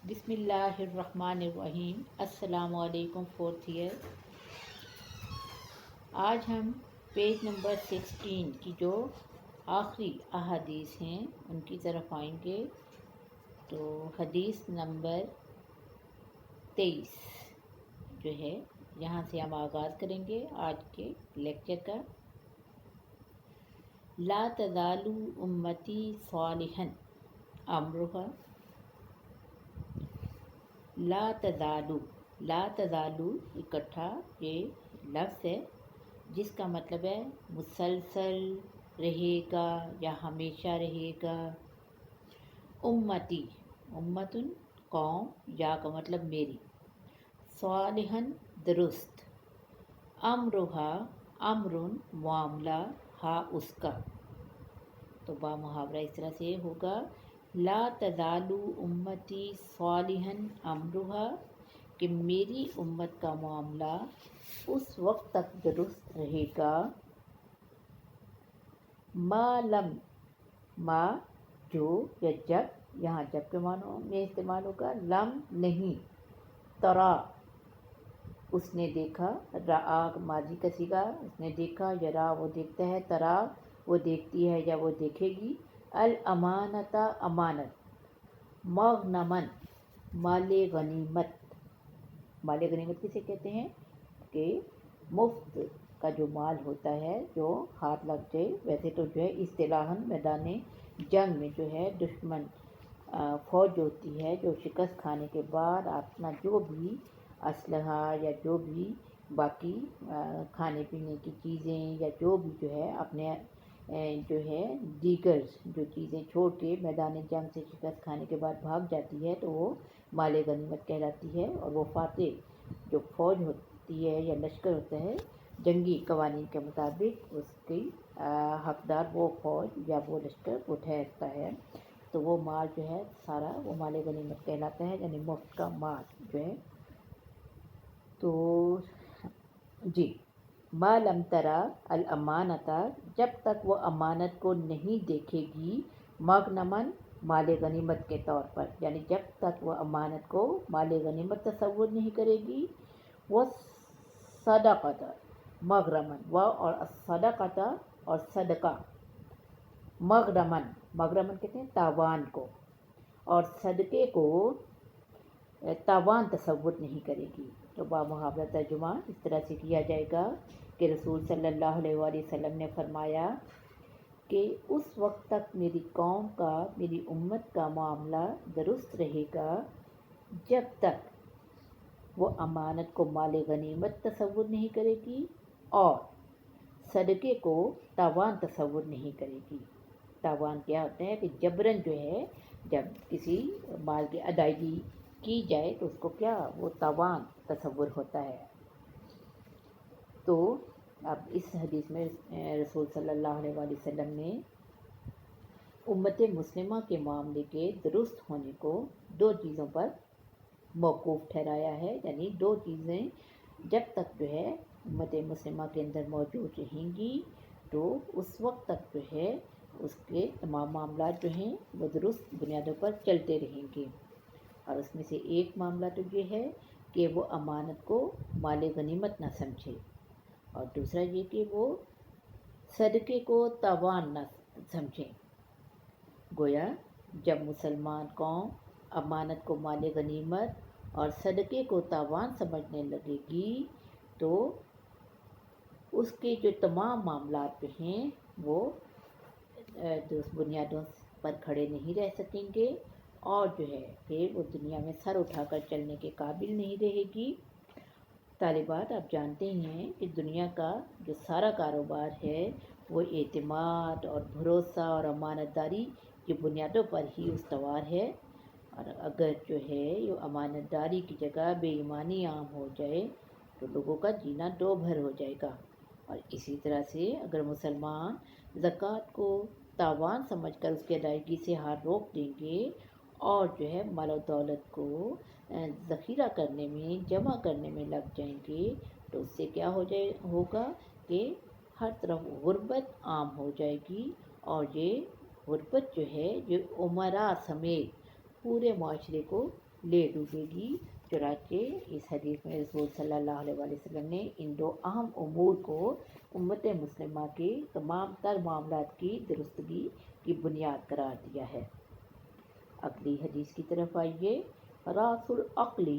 بسم اللہ الرحمن الرحیم۔ السلام علیکم فورتھ ایئر۔ آج ہم پیج نمبر 16 کی جو آخری احادیث ہیں ان کی طرف آئیں گے۔ تو حدیث نمبر 23 جو ہے یہاں سے ہم آغاز کریں گے آج کے لیکچر کا۔ لا تزال امتی صالحا امرها لا تزالو اکٹھا یہ لفظ ہے جس کا مطلب ہے مسلسل رہے گا یا ہمیشہ رہے گا۔ امتی امتن قوم، یا کا مطلب میری، صالحن درست، امرہا امرن معاملہ، ہا اس کا۔ تو با محاورہ اس طرح سے ہوگا، لا تزالو امتی صالحا امرہا، کہ میری امت کا معاملہ اس وقت تک درست رہے گا، ما جو یا جب، یہاں جب کے معنوں میں استعمال ہوگا، لم نہیں، ترا اس نے دیکھا، رآ ماضی کا صیغہ، اس نے دیکھا، یرا وہ دیکھتا ہے، ترا وہ دیکھتی ہے یا وہ دیکھے گی، الامانۃ امانت، مغنمن مال غنیمت۔ مال غنیمت کسے کہتے ہیں کہ مفت کا جو مال ہوتا ہے جو ہاتھ لگ جائے۔ ویسے تو جو ہے اصطلاحاً میدان جنگ میں جو ہے دشمن فوج ہوتی ہے جو شکست کھانے کے بعد اپنا جو بھی اسلحہ یا جو بھی باقی کھانے پینے کی چیزیں یا جو بھی جو ہے اپنے جو ہے دیگر جو چیزیں چھوڑ کے میدان جنگ سے شکست کھانے کے بعد بھاگ جاتی ہے تو وہ مال غنیمت کہلاتی ہے، اور وہ فاتح جو فوج ہوتی ہے یا لشکر ہوتا ہے جنگی قوانین کے مطابق اس کی حقدار وہ فوج یا وہ لشکر وہ ٹھہرتا ہے، تو وہ مال جو ہے سارا وہ مال غنیمت کہلاتا ہے، یعنی مفت کا مال جو ہے۔ تو جی، ما لم ترا الامانۃ، جب تک وہ امانت کو نہیں دیکھے گی، مغنمن مال غنیمت کے طور پر، یعنی جب تک وہ امانت کو مال غنیمت تصور نہیں کرے گی، وہ صدقۃ مغرمن، وہ اور صدقۃ اور صدقہ، مغرمن کہتے ہیں تاوان کو، اور صدقے کو تاوان تصور نہیں کرے گی۔ تو با محاورہ ترجمہ اس طرح سے کیا جائے گا کہ رسول صلی اللہ علیہ وآلہ وسلم نے فرمایا کہ اس وقت تک میری قوم کا، میری امت کا معاملہ درست رہے گا جب تک وہ امانت کو مال غنیمت تصور نہیں کرے گی اور صدقے کو تاوان تصور نہیں کرے گی۔ تاوان کیا ہوتا ہے کہ جبراً جو ہے جب کسی مال کی ادائیگی کی جائے تو اس کو کیا وہ تاوان تصور ہوتا ہے۔ تو اب اس حدیث میں رسول صلی اللہ علیہ وآلہ وسلم نے امت مسلمہ کے معاملے کے درست ہونے کو دو چیزوں پر موقوف ٹھہرایا ہے، یعنی دو چیزیں جب تک جو ہے امت مسلمہ کے اندر موجود رہیں گی تو اس وقت تک جو ہے اس کے تمام معاملات جو ہیں وہ درست بنیادوں پر چلتے رہیں گے، اور اس میں سے ایک معاملہ تو یہ ہے کہ وہ امانت کو مال غنیمت نہ سمجھے، اور دوسرا یہ کہ وہ صدقے کو تاوان نہ سمجھیں۔ گویا جب مسلمان قوم امانت کو مال غنیمت اور صدقے کو تاوان سمجھنے لگے گی تو اس کے جو تمام معاملات جو ہیں وہ درست بنیادوں پر کھڑے نہیں رہ سکیں گے، اور جو ہے پھر وہ دنیا میں سر اٹھا کر چلنے کے قابل نہیں رہے گی۔ طالبات آپ جانتے ہیں کہ دنیا کا جو سارا کاروبار ہے وہ اعتماد اور بھروسہ اور امانت داری کی بنیادوں پر ہی استوار ہے، اور اگر جو ہے یہ امانت داری کی جگہ بے ایمانی عام ہو جائے تو لوگوں کا جینا دو بھر ہو جائے گا، اور اسی طرح سے اگر مسلمان زکوٰۃ کو تاوان سمجھ کر اس کی ادائیگی سے ہاتھ روک دیں گے اور جو ہے مال و دولت کو ذخیرہ کرنے میں جمع کرنے میں لگ جائیں گے تو اس سے کیا ہوگا کہ ہر طرف غربت عام ہو جائے گی، اور یہ غربت جو ہے یہ امراء سمیت پورے معاشرے کو لے ڈوبے گی۔ چنانچہ اس حدیث میں رسول صلی اللہ علیہ وآلہ وسلم نے ان دو اہم امور کو امت مسلمہ کے تمام تر معاملات کی درستگی کی بنیاد قرار دیا ہے۔ اگلی حدیث کی طرف آئیے۔ راس العقل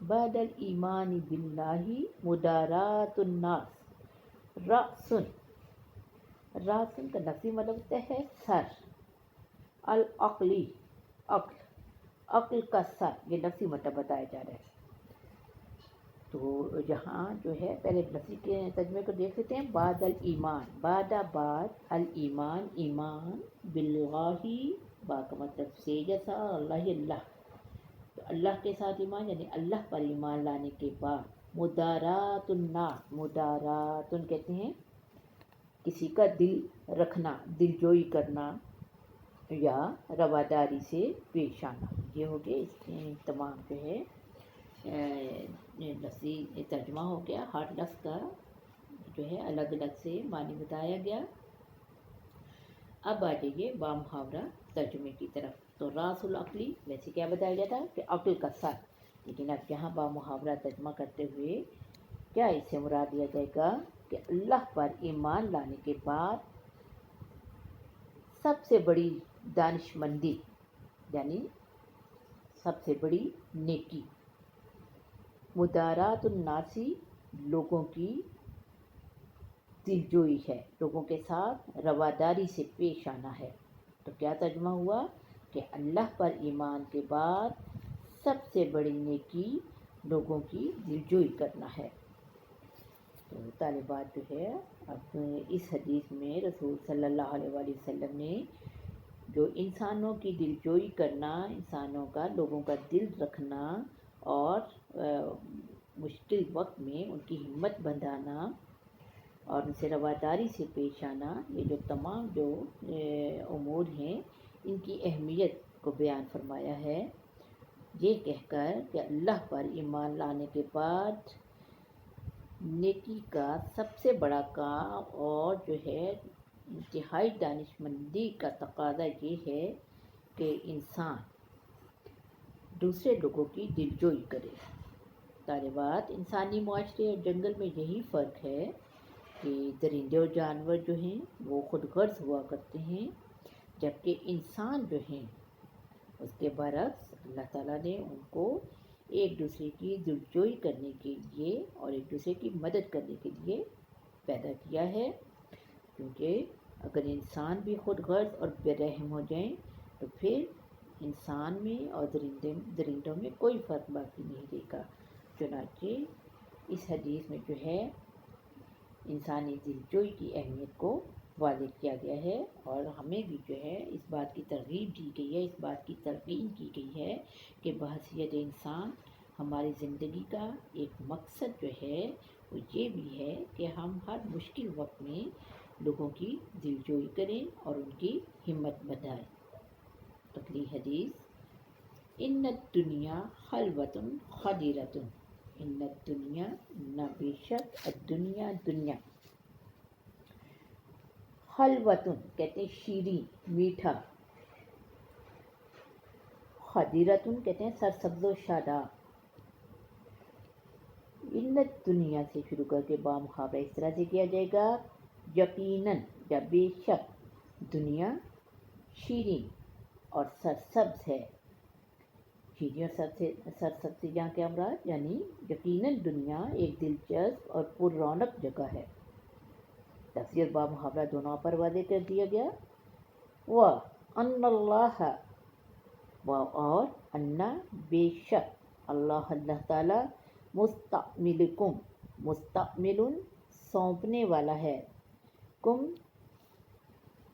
بعد الایمان باللہ مدارات الناس۔ راسن کا لفظی مطلب ہوتا ہے سر، العقلی عقل کا سر، یہ لفظی مطلب بتایا جا رہا ہے۔ تو یہاں جو ہے پہلے لفظی کے ترجمے کو دیکھ لیتے ہیں۔ بعد الایمان، بعد الایمان، ایمان، باللہ، با کا مطلب سے جیسا، اللہ، تو اللہ کے ساتھ ایمان یعنی اللہ پر ایمان لانے کے بعد مدارات الناس، مداراتن کہتے ہیں کسی کا دل رکھنا، دل جوئی کرنا یا رواداری سے پیش آنا، یہ ہو گیا اس کے تمام جو ہے لفظی ترجمہ ہو گیا۔ ہر لفظ کا جو ہے الگ الگ سے معنی بتایا گیا۔ اب آ جائیے با محاورہ ترجمے کی طرف۔ تو راس العقلی ویسے کیا بتایا جاتا ہے کہ عقل کا سر، لیکن اب یہاں با محاورہ ترجمہ کرتے ہوئے کیا اس سے مراد لیا جائے گا کہ اللہ پر ایمان لانے کے بعد سب سے بڑی دانش مندی یعنی سب سے بڑی نیکی، مدارات الناسی لوگوں کی دلجوئی ہے، لوگوں کے ساتھ رواداری سے پیش آنا ہے۔ تو کیا ترجمہ ہوا کہ اللہ پر ایمان کے بعد سب سے بڑی نیکی لوگوں کی دلجوئی کرنا ہے۔ تو طالبات جو ہے اب اس حدیث میں رسول صلی اللہ علیہ وآلہ وسلم نے جو انسانوں کی دلجوئی کرنا، انسانوں کا، لوگوں کا دل رکھنا اور مشکل وقت میں ان کی ہمت بندھانا اور ان سے رواداری سے پیش آنا، یہ جو تمام جو امور ہیں ان کی اہمیت کو بیان فرمایا ہے، یہ کہہ کر کہ اللہ پر ایمان لانے کے بعد نیکی کا سب سے بڑا کام اور جو ہے انتہائی دانش مندی کا تقاضا یہ ہے کہ انسان دوسرے لوگوں کی دلجوئی کرے۔ طالبات، انسانی معاشرے اور جنگل میں یہی فرق ہے کہ درندے اور جانور جو ہیں وہ خود غرض ہوا کرتے ہیں، جبکہ انسان جو ہیں اس کے برعکس اللہ تعالیٰ نے ان کو ایک دوسرے کی دلجوئی کرنے کے لیے اور ایک دوسرے کی مدد کرنے کے لیے پیدا کیا ہے، کیونکہ اگر انسان بھی خود غرض اور بے رحم ہو جائیں تو پھر انسان میں اور درندوں میں کوئی فرق باقی نہیں رہے گا۔ چنانچہ اس حدیث میں جو ہے انسانی دلجوئی کی اہمیت کو واضح کیا گیا ہے، اور ہمیں بھی جو ہے اس بات کی ترغیب دی گئی ہے، اس بات کی تلقین کی گئی ہے کہ بحیثیت انسان ہماری زندگی کا ایک مقصد جو ہے وہ یہ بھی ہے کہ ہم ہر مشکل وقت میں لوگوں کی دلجوئی کریں اور ان کی ہمت بندھائیں۔ اگلی حدیث۔ ان الدنیا خلوۃ خدیرۃ۔ ان الدنیا، نہ بے شک، الدنیا دنیا، خلوۃ کہتے ہیں شیریں، میٹھا، خدیرۃ کہتے ہیں سرسبز و شاداب۔ ان الدنیا سے شروع کر کے با محاورہ اس طرح سے کیا جائے گا، یقیناً یا بے شک دنیا شیریں اور سرسبز ہے۔ شیریں اور سرسبز سے یہاں کیا مراد، یعنی یقیناً دنیا ایک دلچسپ اور پر رونق جگہ ہے۔ لفظی اور با محاورہ دونوں پر واضح کر دیا گیا۔ وَأَنَّ اللَّهَ، اور انا بے شک، اللہ تعالیٰ، مستعملکم، مستعمل سونپنے والا ہے، کم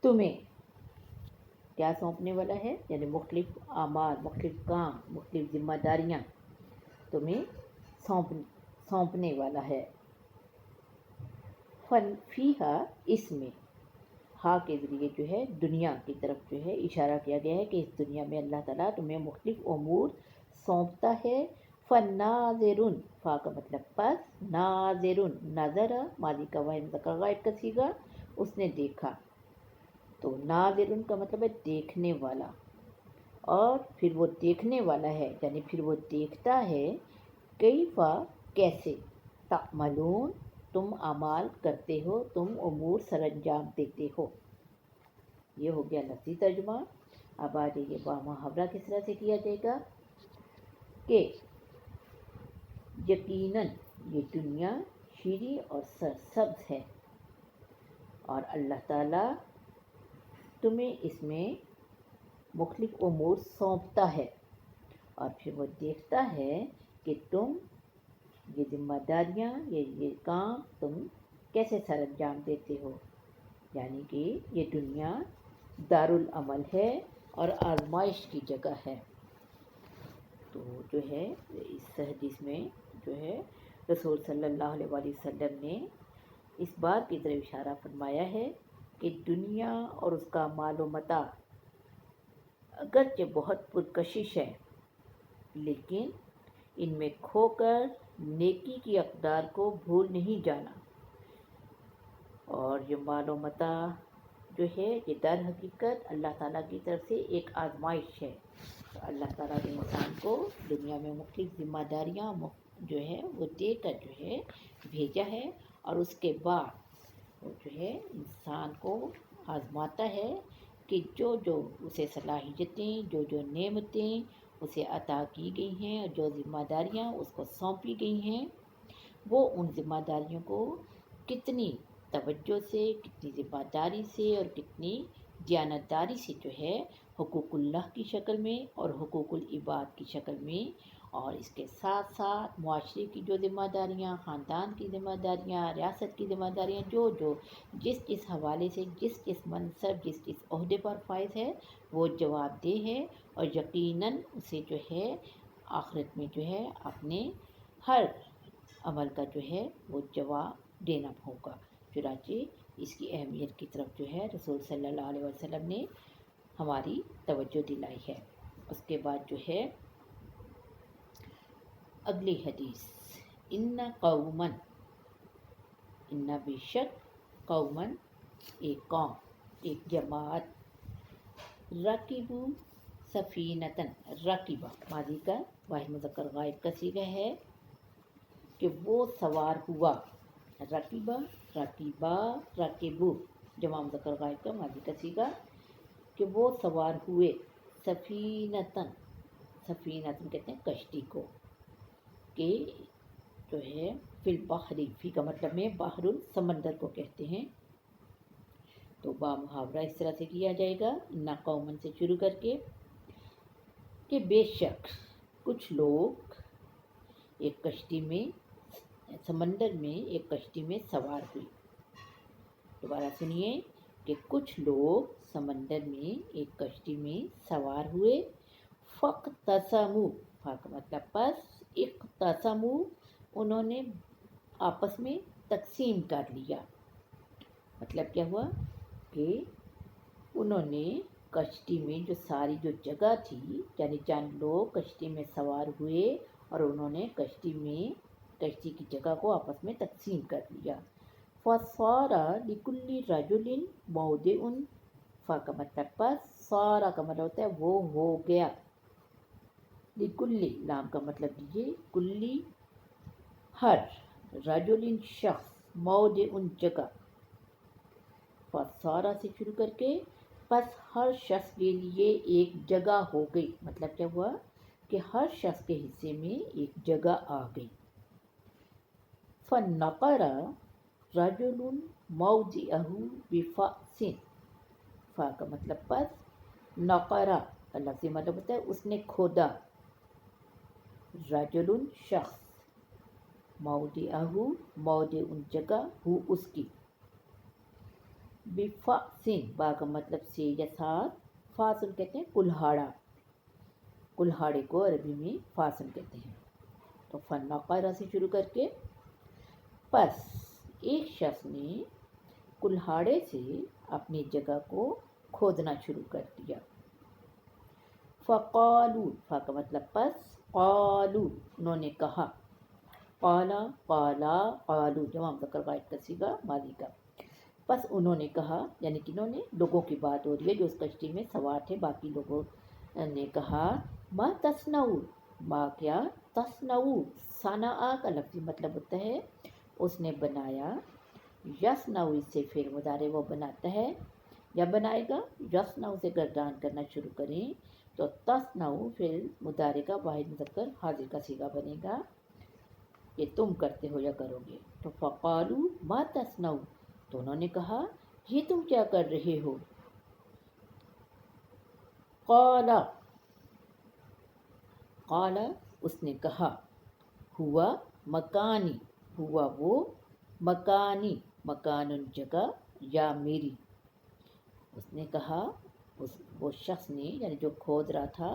تمہیں، کیا سونپنے والا ہے، یعنی مختلف اعمال، مختلف کام، مختلف ذمہ داریاں تمہیں سونپنے والا ہے۔ فیہا، اس میں، ہا کے ذریعے جو ہے دنیا کی طرف جو ہے اشارہ کیا گیا ہے کہ اس دنیا میں اللہ تعالیٰ تمہیں مختلف امور سونپتا ہے۔ فناظرن، فا کا مطلب پس، ناظرن، نظر، ماضی کا واحد مذکر غائب کا صیغہ، اس نے دیکھا، تو ناظرن کا مطلب ہے دیکھنے والا۔ اور پھر وہ دیکھنے والا ہے، یعنی پھر وہ دیکھتا ہے کیفا کیسے، تعملون تم اعمال کرتے ہو، تم امور سر انجام دیتے ہو۔ یہ ہو گیا لفظی ترجمہ۔ اب آ جائیے با محاورہ کس طرح سے کیا جائے گا کہ یقیناً یہ دنیا شیریں اور سرسبز ہے، اور اللہ تعالیٰ تمہیں اس میں مختلف امور سونپتا ہے، اور پھر وہ دیکھتا ہے کہ تم یہ ذمہ داریاں، یہ کام تم کیسے سر انجام دیتے ہو۔ یعنی کہ یہ دنیا دارالعمل ہے اور آزمائش کی جگہ ہے۔ تو جو ہے اس حدیث میں جو ہے رسول صلی اللہ علیہ وآلہ وسلم نے اس بات کی طرف اشارہ فرمایا ہے کہ دنیا اور اس کا مال و متاع اگرچہ بہت پرکشش ہے، لیکن ان میں کھو کر نیکی کی اقدار کو بھول نہیں جانا، اور یہ مال و متاع جو ہے یہ در حقیقت اللہ تعالیٰ کی طرف سے ایک آزمائش ہے۔ اللہ تعالیٰ نے انسان کو دنیا میں مختلف ذمہ داریاں جو ہے وہ دے کر جو ہے بھیجا ہے، اور اس کے بعد وہ جو ہے انسان کو آزماتا ہے کہ جو اسے صلاحیتیں، جو نعمتیں اسے عطا کی گئی ہیں اور جو ذمہ داریاں اس کو سونپی گئی ہیں، وہ ان ذمہ داریوں کو کتنی توجہ سے، کتنی ذمہ داری سے اور کتنی دیانتداری سے جو ہے حقوق اللہ کی شکل میں اور حقوق العباد کی شکل میں، اور اس کے ساتھ ساتھ معاشرے کی جو ذمہ داریاں، خاندان کی ذمہ داریاں، ریاست کی ذمہ داریاں، جو جس حوالے سے جس منصب، جس عہدے پر فائز ہے وہ جواب دہ ہے، اور یقیناً اسے جو ہے آخرت میں جو ہے اپنے ہر عمل کا جو ہے وہ جواب دینا ہوگا۔ چنانچہ اس کی اہمیت کی طرف جو ہے رسول صلی اللہ علیہ وسلم نے ہماری توجہ دلائی ہے۔ اس کے بعد جو ہے اگلی حدیث، ان قومن، ان بے شک، قومن ایک قوم، ایک جماعت، رکبو سفینتن، رکبہ ماضی کا واحد مذکر غائب کا صیغہ ہے کہ وہ سوار ہوا، رکبہ، رکبہ، رکبو جمع مذکر غائب کا ماضی کا صیغہ کہ وہ سوار ہوئے، سفینتن، سفینتن کہتے ہیں کشتی کو، کہ جو ہے فی البحری، فی کا مطلب میں بحر سمندر کو کہتے ہیں۔ تو با محاورہ اس طرح سے کیا جائے گا، ان قومن سے شروع کر کے کہ بے شک کچھ لوگ ایک کشتی میں، سمندر میں ایک کشتی میں سوار ہوئے۔ دوبارہ سنیے کہ کچھ لوگ سمندر میں ایک کشتی میں سوار ہوئے، فاقتسموا، فا کا مطلب پس، اقتسموا انہوں نے آپس میں تقسیم کر لیا۔ مطلب کیا ہوا کہ انہوں نے کشتی میں جو ساری جو جگہ تھی، یعنی چند لوگ کشتی میں سوار ہوئے اور انہوں نے کشتی کی جگہ کو آپس میں تقسیم کر لیا۔ فَصَارَ لِكُلِّ رَجُلٍ مَوْضِعٌ، فا کا مطلب پس، سارا کا مطلب ہوتا ہے وہ ہو گیا، لِكُلِّ لام کا مطلب دیجیے، کلی ہر، رجل شخص، موضع جگہ، فَصَارَ سے شروع کر کے پس ہر شخص کے لیے ایک جگہ ہو گئی۔ مطلب کیا ہوا کہ ہر شخص کے حصے میں ایک جگہ آ گئی۔ فَنَقَرَ رَجُلٌ مَوْضِعَهُ بِفَأْسٍ، فا کا مطلب پس، نقرہ کا لفظی مطلب ہوتا ہے اس نے کھودا، رجل شخص، موضعہ موضع جگہ، ہو اس کی، بفأسن با کا مطلب سے یا ساتھ، فاسن کہتے ہیں کلہاڑا، کلہاڑے کو عربی میں فاسن کہتے ہیں۔ تو فنقرہ سے شروع کر کے پس ایک شخص نے کلہاڑے سے اپنی جگہ کو کھودنا شروع کر دیا۔ فقالوا، فا کا مطلب پس، قالوا انہوں نے کہا، قالا، قالا، قالوا جمع مذکر غائب کا صیغہ ماضی کا، پس انہوں نے کہا، یعنی کہ انہوں نے، لوگوں کی بات ہو رہی ہے جو اس کشتی میں سوار تھے، باقی لوگوں نے کہا ما تصنعو، ما کیا تصنعو، صنعا کا لفظی مطلب ہوتا ہے اس نے بنایا، یصنعو اس سے فعل مضارع وہ بناتا ہے یا بنائے گا، یصنعو سے گردان کرنا شروع کریں تو تصنعو فعل مضارع کا واحد مذکر حاضر کا صیغہ بنے گا، یہ تم کرتے ہو یا کرو گے۔ تو فقالو ما تصنعو، تو انہوں نے کہا یہ تم کیا کر رہے ہو؟ قالا، قالا اس نے کہا، ہوا مکانی، ہوا وہ، مکانی مکان جگہ، یا میری، اس نے کہا وہ شخص نے یعنی جو کھود رہا تھا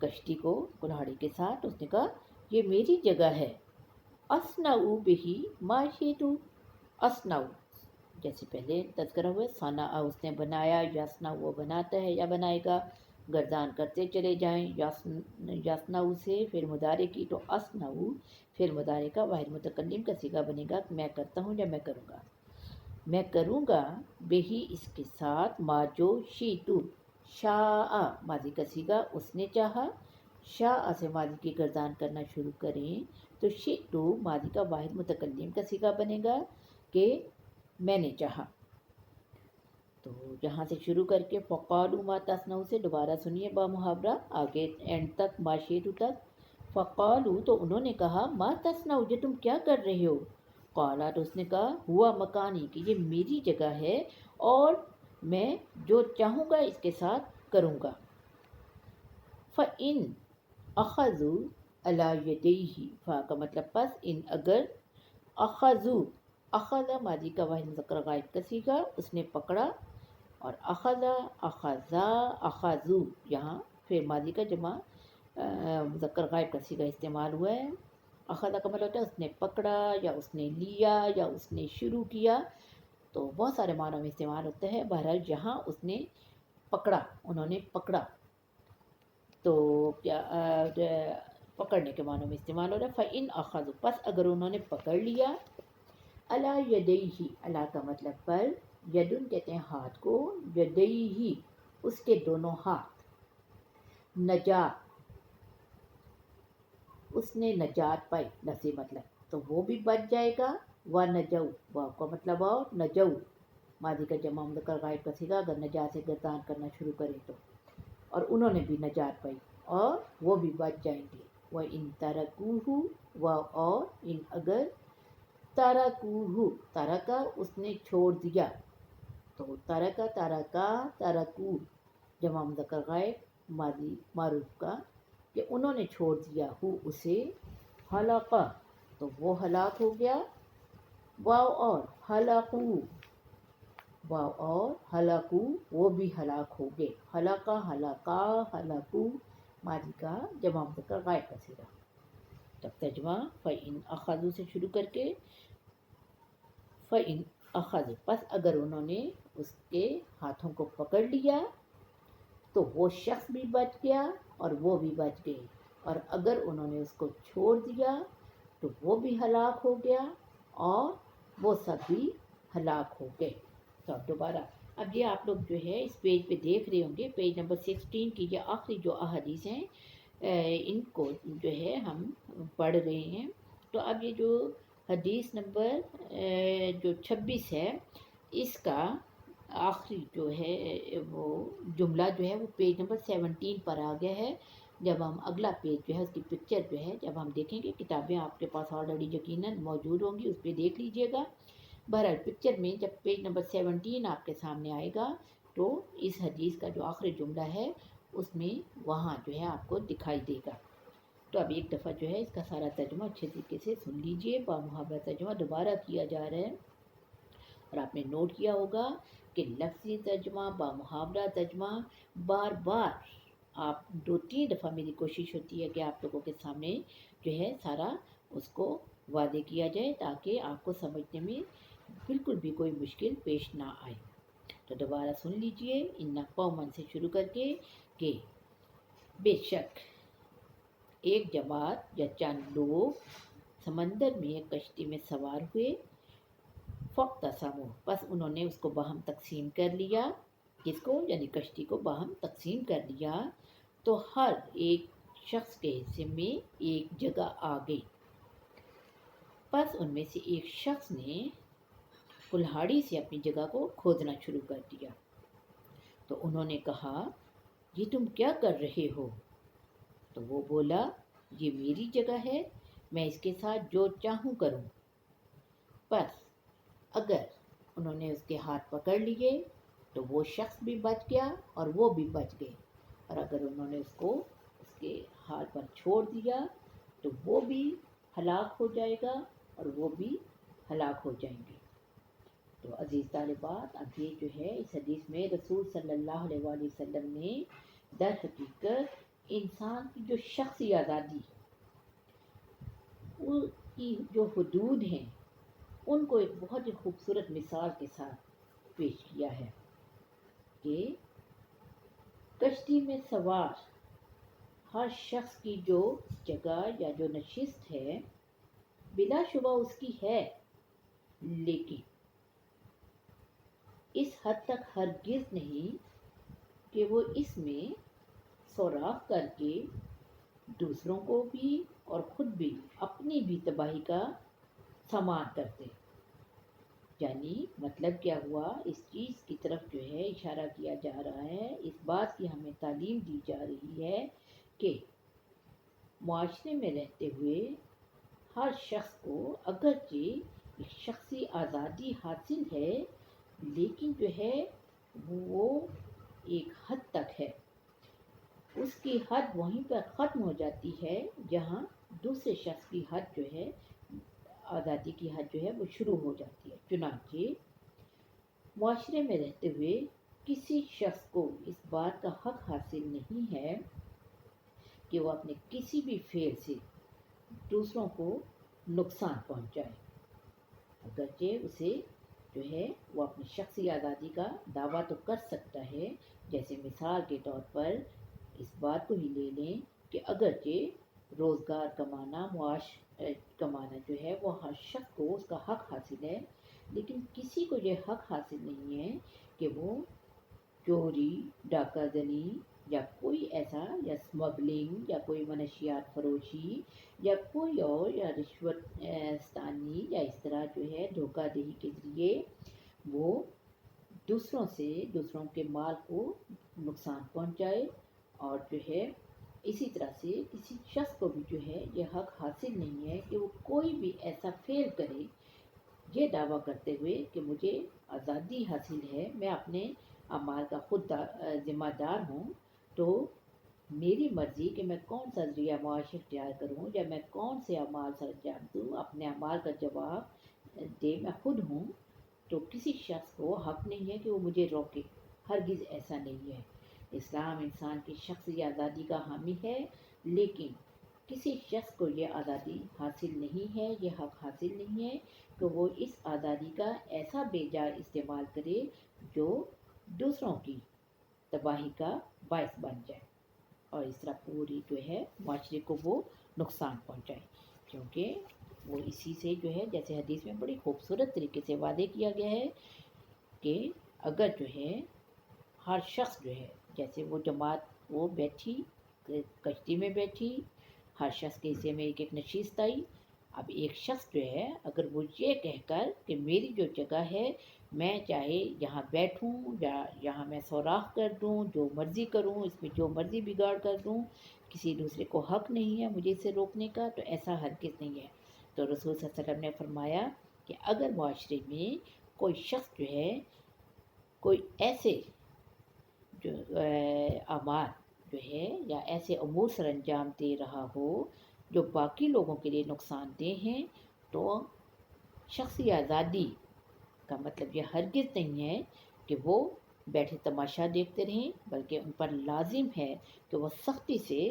کشتی کو کلہاڑی کے ساتھ، اس نے کہا یہ میری جگہ ہے، اصنعو بہی ما شئت، اصنعو جیسے پہلے تذکرہ ہوئے، صنع اس نے بنایا، یصنع وہ بناتا ہے یا بنائے گا، گردان کرتے چلے جائیں، یصنعو سے فعل مضارع کی تو اصنعو فعل مضارع کا واحد متکلم کا صیغہ بنے گا، میں کرتا ہوں یا میں کروں گا، میں کروں گا، بہی اس کے ساتھ، ما جو، شئت شاء ماضی کا صیغہ اس نے چاہا، شاء سے ماضی کی گردان کرنا شروع کریں تو شئت ماضی کا واحد متکلم کا صیغہ بنے گا کہ میں نے چاہا۔ تو یہاں سے شروع کر کے فقالوا ما تصنعوا سے دوبارہ سنیے با محاورہ آگے اینڈ تک، ما شئت تک۔ فقالوا تو انہوں نے کہا، ما تصنعوا یہ تم کیا کر رہے ہو؟ قالا تو اس نے کہا، ہوا مکانی کہ یہ میری جگہ ہے اور میں جو چاہوں گا اس کے ساتھ کروں گا۔ فَإِنْ أَخَذُوا عَلَى يَدَيْهِ، فا کا مطلب پس، ان اگر، اخذو اخذ ماضی کا واحد مذکر غائب کا صیغہ اس نے پکڑا، اور اخذ اخذا اخذو یہاں پھر ماضی کا جمع مذکر غائب کا صیغہ استعمال ہوا ہے۔ اخذ کا مطلب ہوتا ہے اس نے پکڑا یا اس نے لیا یا اس نے شروع کیا، تو بہت سارے معنوں میں استعمال ہوتا ہے، بہرحال یہاں اس نے پکڑا، انہوں نے پکڑا، تو کیا پکڑنے کے معنوں میں استعمال ہو رہا ہے۔ فَإِنْ أَخَذُوا پس اگر انہوں نے پکڑ لیا، عَلَى يَدَيْهِ عَلَى کا مطلب پر، یدن کہتے ہیں ہاتھ کو، یدیہ اس کے دونوں ہاتھ، نجات اس نے نجات پائی، لفظی مطلب تو وہ بھی بچ جائے گا، و نجو واو کا مطلب اور نجو ماضی کا جمع مذکر غائب کا صیغہ اگر نجات سے گردان کرنا شروع کرے تو، اور انہوں نے بھی نجات پائی اور وہ بھی بچ جائیں گے۔ وَإِن تَرَكُوهُ و اور ان اگر، تَرَكُوهُ ترکا اس نے چھوڑ دیا، تو ترکا ترکا ترکو جمع مذکر غائب ماضی معروف کا کہ انہوں نے چھوڑ دیا، ہو اسے، ہلاکا تو وہ ہلاک ہو گیا، واو اور ہلاکو واو اور ہلاکو وہ بھی ہلاک ہو گئے، ہلاکا ہلاکا ہلاکو ماضی کا جمع مذکر غائب کا صیغہ۔ تب ترجمہ فَإِنْ أَخَذُوا سے شروع کر کے، فَإِنْ أَخَذُوا پس اگر انہوں نے اس کے ہاتھوں کو پکڑ لیا تو وہ شخص بھی بچ گیا اور وہ بھی بچ گئے، اور اگر انہوں نے اس کو چھوڑ دیا تو وہ بھی ہلاک ہو گیا اور وہ سب بھی ہلاک ہو گئے۔ تو اب دوبارہ اب یہ آپ لوگ جو ہے اس پیج پہ دیکھ رہے ہوں گے، پیج نمبر 16 کی یہ آخری جو احادیث ہیں ان کو جو ہے ہم پڑھ رہے ہیں۔ تو اب یہ جو حدیث نمبر جو 26 ہے اس کا آخری جو ہے وہ جملہ جو ہے وہ پیج نمبر 17 پر آ گیا ہے۔ جب ہم اگلا پیج جو ہے اس کی پکچر جو ہے جب ہم دیکھیں گے، کتابیں آپ کے پاس آلریڈی یقیناً موجود ہوں گی، اس پہ دیکھ لیجئے گا۔ بہرحال پکچر میں جب پیج نمبر 17 آپ کے سامنے آئے گا تو اس حدیث کا جو آخری جملہ ہے اس میں وہاں جو ہے آپ کو دکھائی دے گا۔ تو اب ایک دفعہ جو ہے اس کا سارا ترجمہ اچھے طریقے سے سن لیجئے، با محاورہ ترجمہ دوبارہ کیا جا رہا ہے، اور آپ نے نوٹ کیا ہوگا کہ لفظی ترجمہ با محاورہ ترجمہ بار بار آپ 2-3 دفعہ میری کوشش ہوتی ہے کہ آپ لوگوں کے سامنے جو ہے سارا اس کو واضح کیا جائے تاکہ آپ کو سمجھنے میں بالکل بھی کوئی مشکل پیش نہ آئے۔ تو دوبارہ سن لیجئے، ان قومن سے شروع کر کے کہ بے شک ایک جماعت یا چند لوگ سمندر میں ایک کشتی میں سوار ہوئے، فاقتسموا پس انہوں نے اس کو باہم تقسیم کر لیا، کس کو؟ یعنی کشتی کو باہم تقسیم کر لیا، تو ہر ایک شخص کے حصے میں ایک جگہ آ گئی۔ پس ان میں سے ایک شخص نے کلہاڑی سے اپنی جگہ کو کھودنا شروع کر دیا۔ تو انہوں نے کہا، یہ تم کیا کر رہے ہو؟ تو وہ بولا، یہ میری جگہ ہے، میں اس کے ساتھ جو چاہوں کروں۔ بس اگر انہوں نے اس کے ہاتھ پکڑ لیے تو وہ شخص بھی بچ گیا اور وہ بھی بچ گئے، اور اگر انہوں نے اس کے ہاتھ پر چھوڑ دیا تو وہ بھی ہلاک ہو جائے گا اور وہ بھی ہلاک ہو جائیں گے۔ تو عزیز طالبات، اب یہ جو ہے اس حدیث میں رسول صلی اللہ علیہ وآلہ وسلم نے در حقیقت انسان کی جو شخصی آزادی، ان کی جو حدود ہیں، ان کو ایک بہت ہی خوبصورت مثال کے ساتھ پیش کیا ہے کہ کشتی میں سوار ہر شخص کی جو جگہ یا جو نشست ہے بلا شبہ اس کی ہے، لیکن اس حد تک ہرگز نہیں کہ وہ اس میں سوراخ کر کے دوسروں کو بھی اور خود بھی اپنی بھی تباہی کا سامان کرتے۔ یعنی مطلب کیا ہوا، اس چیز کی طرف جو ہے اشارہ کیا جا رہا ہے، اس بات کی ہمیں تعلیم دی جا رہی ہے کہ معاشرے میں رہتے ہوئے ہر شخص کو اگرچہ ایک شخصی آزادی حاصل ہے، لیکن جو ہے وہ ایک حد تک ہے۔ اس کی حد وہیں پر ختم ہو جاتی ہے جہاں دوسرے شخص کی حد جو ہے، آزادی کی حد جو ہے وہ شروع ہو جاتی ہے۔ چنانچہ معاشرے میں رہتے ہوئے کسی شخص کو اس بات کا حق حاصل نہیں ہے کہ وہ اپنے کسی بھی فعل سے دوسروں کو نقصان پہنچائے، اگرچہ اسے جو ہے وہ اپنی شخصی آزادی کا دعویٰ تو کر سکتا ہے۔ جیسے مثال کے طور پر اس بات کو ہی لے لیں کہ اگرچہ روزگار کمانا، معاش کمانا جو ہے وہ ہر شخص کو اس کا حق حاصل ہے، لیکن کسی کو یہ حق حاصل نہیں ہے کہ وہ چوری، ڈاکہ زنی یا کوئی ایسا، یا اسمگلنگ، یا کوئی منشیات فروشی، یا کوئی اور، یا رشوت ستانی، یا اس طرح جو ہے دھوکہ دہی کے ذریعے وہ دوسروں کے مال کو نقصان پہنچائے، اور جو ہے اسی طرح سے کسی شخص کو بھی جو ہے یہ حق حاصل نہیں ہے کہ وہ کوئی بھی ایسا فعل کرے یہ دعویٰ کرتے ہوئے کہ مجھے آزادی حاصل ہے، میں اپنے اعمال کا خود ذمہ دار ہوں، تو میری مرضی کہ میں کون سا ذریعہ معاش اختیار کروں یا میں کون سے اعمال سر انجام دوں، اپنے اعمال کا جواب دے میں خود ہوں۔ تو کسی شخص کو حق نہیں ہے کہ وہ مجھے روکے، ہرگز ایسا نہیں ہے۔ اسلام انسان کی شخصی آزادی کا حامی ہے، لیکن کسی شخص کو یہ آزادی حاصل نہیں ہے، یہ حق حاصل نہیں ہے کہ وہ اس آزادی کا ایسا بے جا استعمال کرے جو دوسروں کی تباہی کا باعث بن جائے، اور اس طرح پوری جو ہے معاشرے کو وہ نقصان پہنچائے، کیونکہ وہ اسی سے جو ہے، جیسے حدیث میں بڑی خوبصورت طریقے سے واضح کیا گیا ہے کہ اگر جو ہے ہر شخص جو ہے، جیسے وہ جماعت وہ بیٹھی کشتی میں بیٹھی، ہر شخص کے حصے میں ایک ایک نشست آئی، اب ایک شخص جو ہے اگر وہ یہ کہہ کر کہ میری جو جگہ ہے میں چاہے یہاں بیٹھوں یا یہاں میں سوراخ کر دوں، جو مرضی کروں، اس میں جو مرضی بگاڑ کر دوں، کسی دوسرے کو حق نہیں ہے مجھے اسے روکنے کا، تو ایسا ہرگز نہیں ہے۔ تو رسول صلی اللہ علیہ وسلم نے فرمایا کہ اگر معاشرے میں کوئی شخص جو ہے کوئی ایسے جو اعمال جو ہے یا ایسے امور سر انجام دے رہا ہو جو باقی لوگوں کے لیے نقصان دہ ہیں، تو شخصی آزادی کا مطلب یہ ہرگز نہیں ہے کہ وہ بیٹھے تماشا دیکھتے رہیں، بلکہ ان پر لازم ہے کہ وہ سختی سے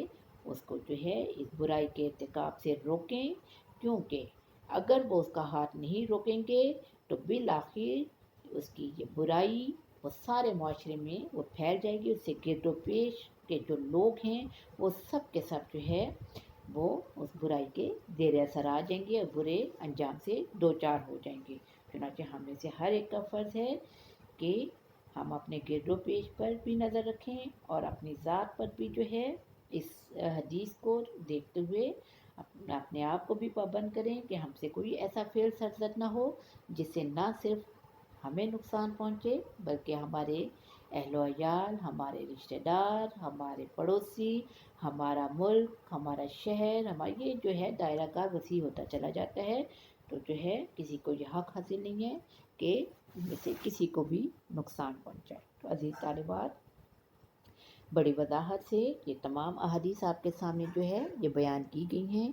اس کو جو ہے اس برائی کے ارتکاب سے روکیں، کیونکہ اگر وہ اس کا ہاتھ نہیں روکیں گے تو بالآخر اس کی یہ برائی وہ سارے معاشرے میں وہ پھیل جائے گی، اس سے گرد و پیش کے جو لوگ ہیں وہ سب کے سب جو ہے وہ اس برائی کے زیر اثر آ جائیں گے اور برے انجام سے دوچار ہو جائیں گے۔ چنانچہ ہم میں سے ہر ایک کا فرض ہے کہ ہم اپنے گرد و پیش پر بھی نظر رکھیں اور اپنی ذات پر بھی جو ہے اس حدیث کو دیکھتے ہوئے اپنے آپ کو بھی پابند کریں کہ ہم سے کوئی ایسا فعل سرزد نہ ہو جس سے نہ صرف ہمیں نقصان پہنچے بلکہ ہمارے اہل و عیال، ہمارے رشتہ دار، ہمارے پڑوسی، ہمارا ملک، ہمارا شہر، ہمارا یہ جو ہے دائرہ کار وسیع ہوتا چلا جاتا ہے۔ تو جو ہے کسی کو یہ حق حاصل نہیں ہے کہ ان میں سے کسی کو بھی نقصان پہنچائے۔ تو عزیز طالبات، بڑی وضاحت سے یہ تمام احادیث آپ کے سامنے جو ہے یہ بیان کی گئی ہیں،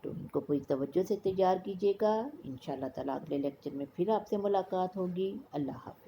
تو ان کو پوری توجہ سے تیار کیجیے گا۔ انشاءاللہ تعالیٰ اگلے لیکچر میں پھر آپ سے ملاقات ہوگی۔ اللہ حافظ۔